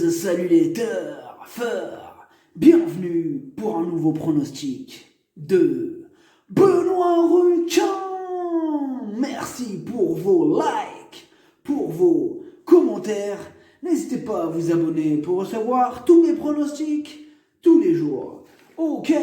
Salut les turfeurs, bienvenue pour un nouveau pronostic de Benoît Ruquin. Merci pour vos likes, pour vos commentaires. N'hésitez pas à vous abonner pour recevoir tous mes pronostics tous les jours. Ok,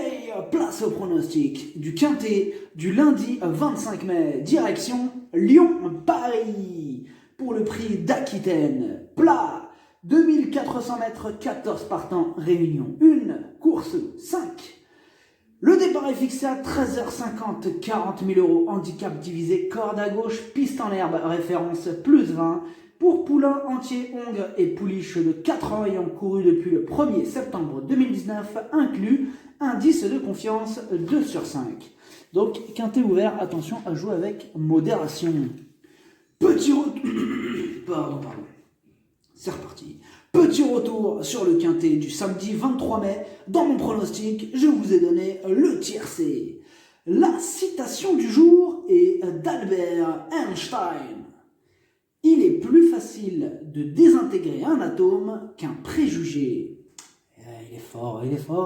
place au pronostic du Quintet du lundi 25 mai, direction Lyon-Paris, pour le prix d'Aquitaine, plat, 2400 mètres, 14 partants, réunion 1, course 5. Le départ est fixé à 13h50, 40 000 €, handicap divisé, corde à gauche, piste en herbe, référence plus 20, pour poulains entiers, ongres et pouliches de 4 ans ayant couru depuis le 1er septembre 2019, inclus indice de confiance 2 sur 5. Donc, quintet ouvert, attention à jouer avec modération. Petit retour... Pardon. C'est reparti. Petit retour sur le quintet du samedi 23 mai. Dans mon pronostic, je vous ai donné le tiercé. La citation du jour est d'Albert Einstein. Il est plus facile de désintégrer un atome qu'un préjugé. Il est fort,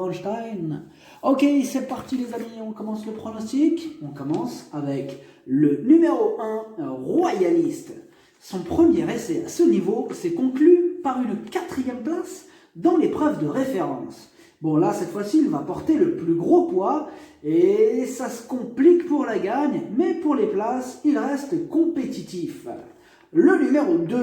Einstein. Ok, c'est parti les amis, on commence le pronostic. On commence avec le numéro 1, Royaliste. Son premier essai à ce niveau s'est conclu par une 4e place dans l'épreuve de référence. Bon là, cette fois-ci, il va porter le plus gros poids et ça se complique pour la gagne, mais pour les places, il reste compétitif. Le numéro 2,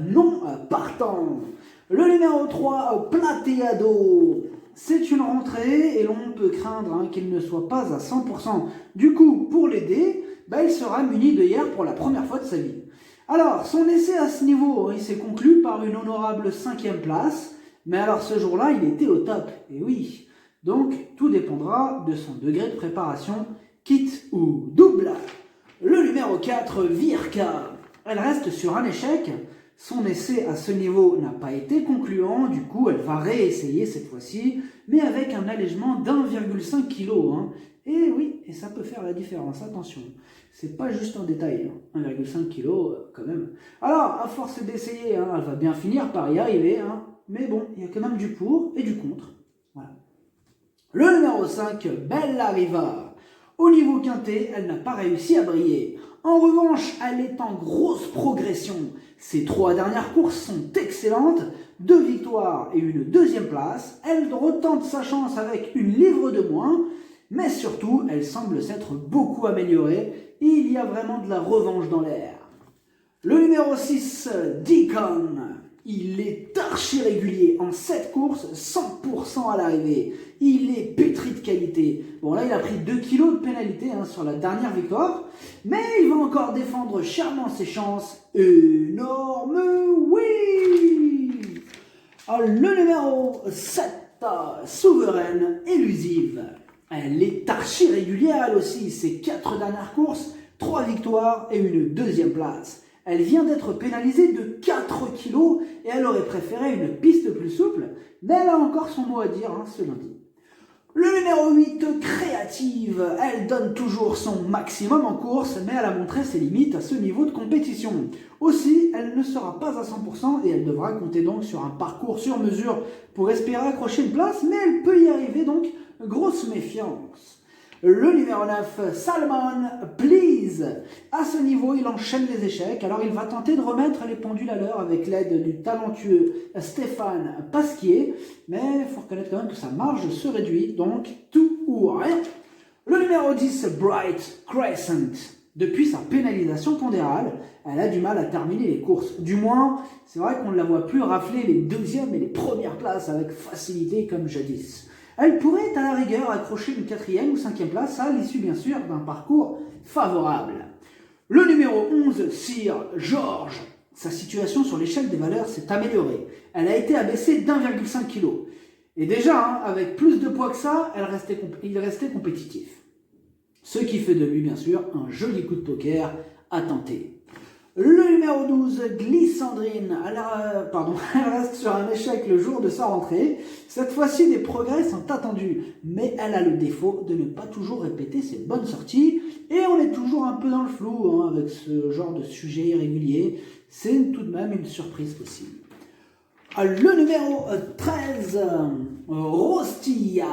non partant. Le numéro 3, Plateado. C'est une rentrée et l'on peut craindre qu'il ne soit pas à 100%. Du coup, pour l'aider, il sera muni de hier pour la première fois de sa vie. Alors, son essai à ce niveau, il s'est conclu par une honorable 5e place. Mais alors, ce jour-là, il était au top. Et oui, donc tout dépendra de son degré de préparation, quitte ou double. Le numéro 4, Virka. Elle reste sur un échec. Son essai à ce niveau n'a pas été concluant, du coup elle va réessayer cette fois-ci, mais avec un allègement d'1,5 kg. Et oui, et ça peut faire la différence, attention. C'est pas juste un détail, 1,5 kg quand même. Alors, à force d'essayer, elle va bien finir par y arriver, mais bon, il y a quand même du pour et du contre. Voilà. Le numéro 5, Bella Riva. Au niveau quintet, elle n'a pas réussi à briller. En revanche, elle est en grosse progression. Ses 3 dernières courses sont excellentes, 2 victoires et une 2e place. Elle retente sa chance avec une livre de moins, mais surtout, elle semble s'être beaucoup améliorée. Il y a vraiment de la revanche dans l'air. Le numéro 6, Deacon. Il est archi régulier en 7 courses, 100% à l'arrivée. Il est pétri de qualité. Bon là, il a pris 2 kilos de pénalité sur la dernière victoire. Mais il va encore défendre chèrement ses chances. Énorme oui. Le numéro 7, Souveraine Élusive. Elle est archi régulière elle aussi. Ses 4 dernières courses, 3 victoires et une 2e place. Elle vient d'être pénalisée de 4 kilos et elle aurait préféré une piste plus souple, mais elle a encore son mot à dire ce lundi. Le numéro 8, Créative. Elle donne toujours son maximum en course, mais elle a montré ses limites à ce niveau de compétition. Aussi, elle ne sera pas à 100% et elle devra compter donc sur un parcours sur mesure pour espérer accrocher une place, mais elle peut y arriver donc, grosse méfiance. Le numéro 9, Salmon Please. À ce niveau, il enchaîne les échecs. Alors, il va tenter de remettre les pendules à l'heure avec l'aide du talentueux Stéphane Pasquier. Mais il faut reconnaître quand même que sa marge se réduit. Donc, tout ou rien. Le numéro 10, Bright Crescent. Depuis sa pénalisation pondérale, elle a du mal à terminer les courses. Du moins, c'est vrai qu'on ne la voit plus rafler les 2e et les 1res places avec facilité comme jadis. Elle pourrait à la rigueur accrocher une 4e ou 5e place à l'issue bien sûr d'un parcours favorable. Le numéro 11, Sir George. Sa situation sur l'échelle des valeurs s'est améliorée. Elle a été abaissée d'1,5 kg. Et déjà, avec plus de poids que ça, il restait compétitif. Ce qui fait de lui bien sûr un joli coup de poker à tenter. Le numéro 12, Glissandrine, elle reste sur un échec le jour de sa rentrée. Cette fois-ci, des progrès sont attendus, mais elle a le défaut de ne pas toujours répéter ses bonnes sorties. Et on est toujours un peu dans le flou avec ce genre de sujet irrégulier. C'est tout de même une surprise possible. Le numéro 13, Rostia.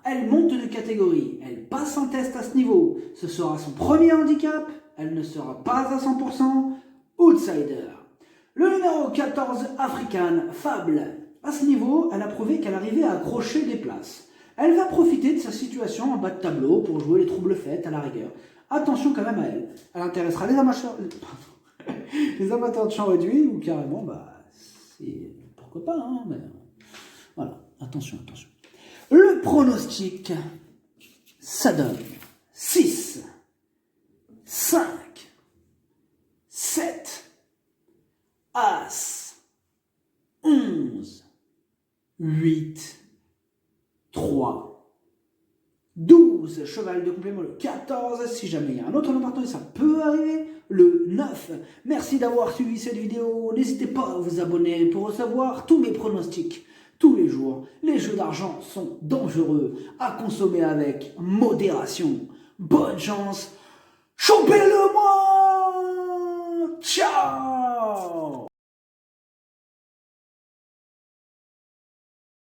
Elle monte de catégorie, elle passe un test à ce niveau. Ce sera son premier handicap, elle ne sera pas à 100% outsider. Le numéro 14, African Fable. À ce niveau, elle a prouvé qu'elle arrivait à accrocher des places. Elle va profiter de sa situation en bas de tableau pour jouer les troubles fêtes à la rigueur. Attention quand même à elle. Elle intéressera les amateurs, les amateurs de champ réduit ou carrément, pourquoi pas, hein, mais voilà, attention. Le pronostic, ça donne 6, 5, 7, As, 11, 8, 3, 12, cheval de complément, le 14, si jamais il y a un autre nombre partant, ça peut arriver, le 9. Merci d'avoir suivi cette vidéo, n'hésitez pas à vous abonner pour recevoir tous mes pronostics. Tous les jours, les jeux d'argent sont dangereux, à consommer avec modération. Bonne chance, chopez-le moi. Ciao.